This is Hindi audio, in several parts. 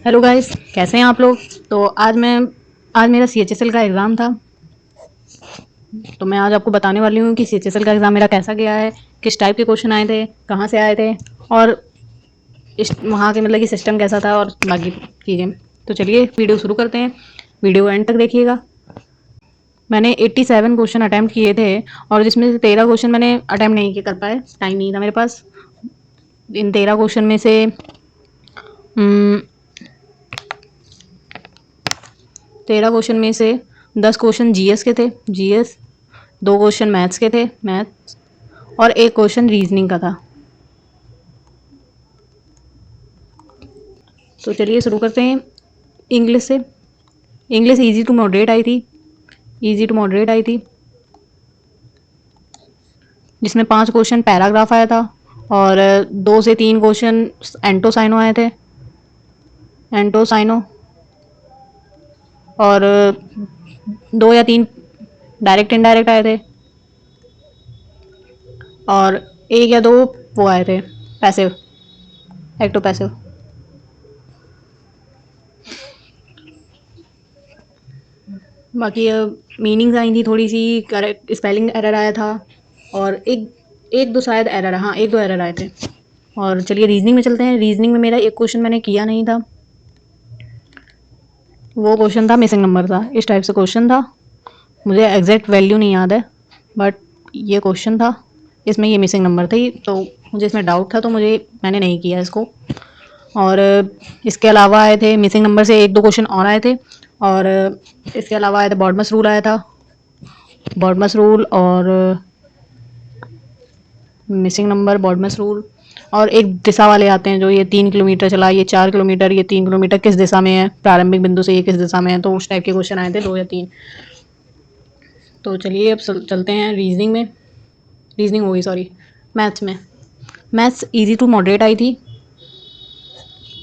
हेलो गाइस, कैसे हैं आप लोग। तो आज मेरा सीएचएसएल का एग्ज़ाम था। तो मैं आज आपको बताने वाली हूँ कि सीएचएसएल का एग्ज़ाम मेरा कैसा गया है, किस टाइप के क्वेश्चन आए थे, कहाँ से आए थे और इस वहाँ के मतलब कि सिस्टम कैसा था और बाकी चीज़ें। तो चलिए वीडियो शुरू करते हैं। वीडियो एंड तक देखिएगा। मैंने 87 क्वेश्चन अटैम्प्ट किए थे और जिसमें से 13 क्वेश्चन मैंने अटैम्प्ट नहीं कर पाए, टाइम नहीं था मेरे पास। इन 13 क्वेश्चन में से 10 क्वेश्चन जीएस के थे, जीएस। 2 क्वेश्चन मैथ्स के थे, मैथ्स। और 1 क्वेश्चन रीजनिंग का था। तो चलिए शुरू करते हैं इंग्लिश से। इंग्लिश इजी टू मॉडरेट आई थी, इजी टू मॉडरेट आई थी, जिसमें 5 क्वेश्चन पैराग्राफ आया था और 2 से 3 क्वेश्चन एंटोसाइनो आए थे, एंटोसाइनो। और 2 या 3 डायरेक्ट इनडायरेक्ट आए थे और 1 या 2 वो आए थे पैसिव, एक्टो पैसिव। बाकी मीनिंग्स आई थी थोड़ी सी, करेक्ट स्पेलिंग एरर आया था और एक दो शायद एरर, हाँ एक दो एरर आए थे। और चलिए रीजनिंग में चलते हैं। रीजनिंग में मेरा एक क्वेश्चन मैंने किया नहीं था, वो क्वेश्चन था मिसिंग नंबर था। इस टाइप से क्वेश्चन था, मुझे एग्जैक्ट वैल्यू नहीं याद है बट ये क्वेश्चन था, इसमें ये मिसिंग नंबर थी। तो मुझे इसमें डाउट था तो मैंने नहीं किया इसको। और इसके अलावा आए थे मिसिंग नंबर से 1-2 क्वेश्चन और आए थे। और इसके अलावा आया था बॉडमस रूल आया था, बॉडमस रूल और मिसिंग नंबर, बॉडमस रूल। और एक दिशा वाले आते हैं जो ये 3 किलोमीटर चला, ये 4 किलोमीटर, ये 3 किलोमीटर किस दिशा में है, प्रारंभिक बिंदु से ये किस दिशा में है। तो उस टाइप के क्वेश्चन आए थे 2 या 3। तो चलिए अब चलते हैं रीजनिंग में। रीजनिंग हो गई, सॉरी, मैथ्स में। मैथ्स इजी टू मॉडरेट आई थी,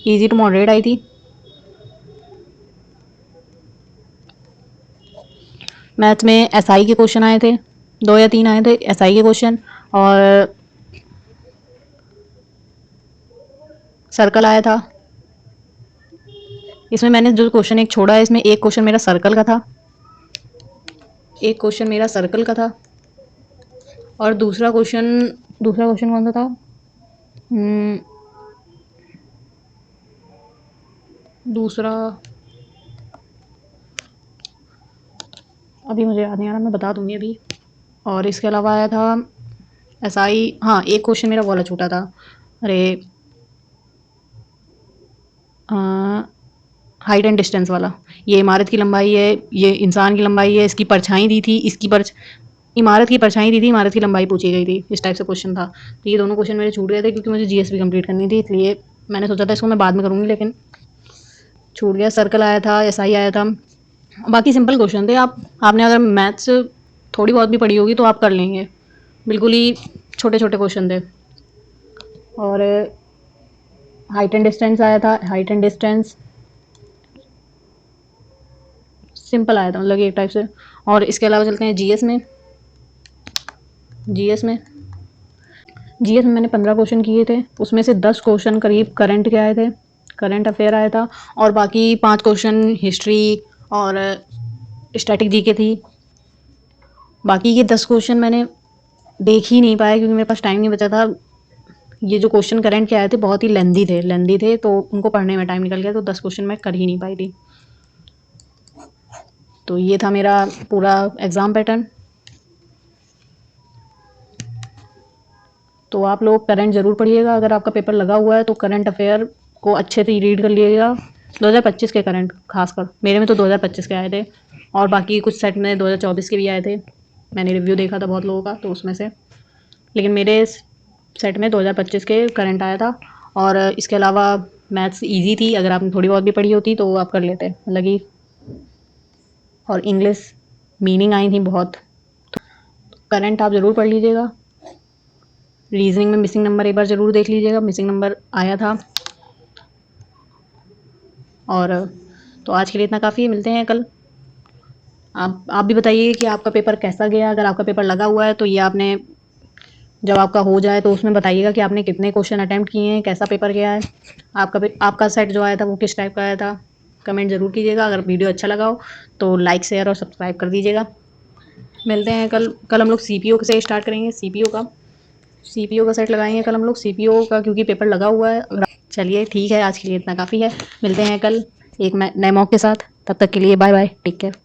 इजी टू मॉडरेट आई थी। मैथ्स में एसआई के क्वेश्चन आए थे, 2 या 3 आए थे एसआई के क्वेश्चन। और सर्कल आया था। इसमें मैंने जो क्वेश्चन एक छोड़ा है, इसमें एक क्वेश्चन मेरा सर्कल का था, एक क्वेश्चन मेरा सर्कल का था। और दूसरा क्वेश्चन कौन सा था? हम्म, दूसरा अभी मुझे याद नहीं आ रहा, मैं बता दूंगी अभी। और इसके अलावा आया था एसआई, हाँ एक क्वेश्चन मेरा वाला छूटा था। अरे, हाइट एंड डिस्टेंस वाला। ये इमारत की लंबाई है, ये इंसान की लंबाई है, इसकी परछाई दी थी, इमारत की परछाई दी थी, इमारत की लंबाई पूछी गई थी। इस टाइप से क्वेश्चन था। तो ये दोनों क्वेश्चन मेरे छूट गए थे क्योंकि मुझे जीएस भी कंप्लीट करनी थी, इसलिए मैंने सोचा था इसको मैं बाद में करूँगी, लेकिन छूट गया। सर्कल आया था, एसआई आया था। बाकी सिंपल क्वेश्चन थे। आपने अगर मैथ्स थोड़ी बहुत भी पढ़ी होगी तो आप कर लेंगे, बिल्कुल ही छोटे छोटे क्वेश्चन थे। और हाइट एंड डिस्टेंस आया था, हाइट एंड डिस्टेंस सिंपल आया था, मतलब एक टाइप से। और इसके अलावा चलते हैं जीएस में। जीएस में जीएस में मैंने 15 क्वेश्चन किए थे, उसमें से 10 क्वेश्चन करीब करंट के आए थे, करंट अफेयर आया था। और बाकी 5 क्वेश्चन हिस्ट्री और स्टैटिक जीके थी। बाकी ये 10 क्वेश्चन मैंने देख ही नहीं पाया क्योंकि मेरे पास टाइम नहीं बचा था। ये जो क्वेश्चन करंट के आए थे बहुत ही लेंदी थे, तो उनको पढ़ने में टाइम निकल गया, तो 10 क्वेश्चन मैं कर ही नहीं पाई थी। तो ये था मेरा पूरा एग्ज़ाम पैटर्न। तो आप लोग करंट ज़रूर पढ़िएगा, अगर आपका पेपर लगा हुआ है तो करंट अफेयर को अच्छे से रीड कर लीजिएगा। 2025 के करंट खासकर, मेरे में तो 2025 के आए थे और बाकी कुछ सेट में 2024 के भी आए थे। मैंने रिव्यू देखा था बहुत लोगों का, तो उसमें से, लेकिन मेरे सेट में 2025 के करंट आया था। और इसके अलावा मैथ्स इजी थी, अगर आपने थोड़ी बहुत भी पढ़ी होती तो आप कर लेते, मतलब कि। और इंग्लिश मीनिंग आई थी बहुत। करंट आप ज़रूर पढ़ लीजिएगा। रीजनिंग में मिसिंग नंबर एक बार ज़रूर देख लीजिएगा, मिसिंग नंबर आया था। और तो आज के लिए इतना काफ़ी है, मिलते हैं कल। आप भी बताइए कि आपका पेपर कैसा गया। अगर आपका पेपर लगा हुआ है तो ये आपने जब आपका हो जाए तो उसमें बताइएगा कि आपने कितने क्वेश्चन अटेम्प्ट किए हैं, कैसा पेपर गया है, आपका सेट जो आया था वो किस टाइप का आया था। कमेंट ज़रूर कीजिएगा। अगर वीडियो अच्छा लगा हो तो लाइक शेयर और सब्सक्राइब कर दीजिएगा। मिलते हैं कल। कल हम लोग सीपीओ से स्टार्ट करेंगे। सीपीओ का सेट लगाएंगे कल हम लोग, सीपीओ का, क्योंकि पेपर लगा हुआ है। चलिए ठीक है, आज के लिए इतना काफ़ी है। मिलते हैं कल एक नए मॉक के साथ। तब तक के लिए बाय बाय, टेक केयर।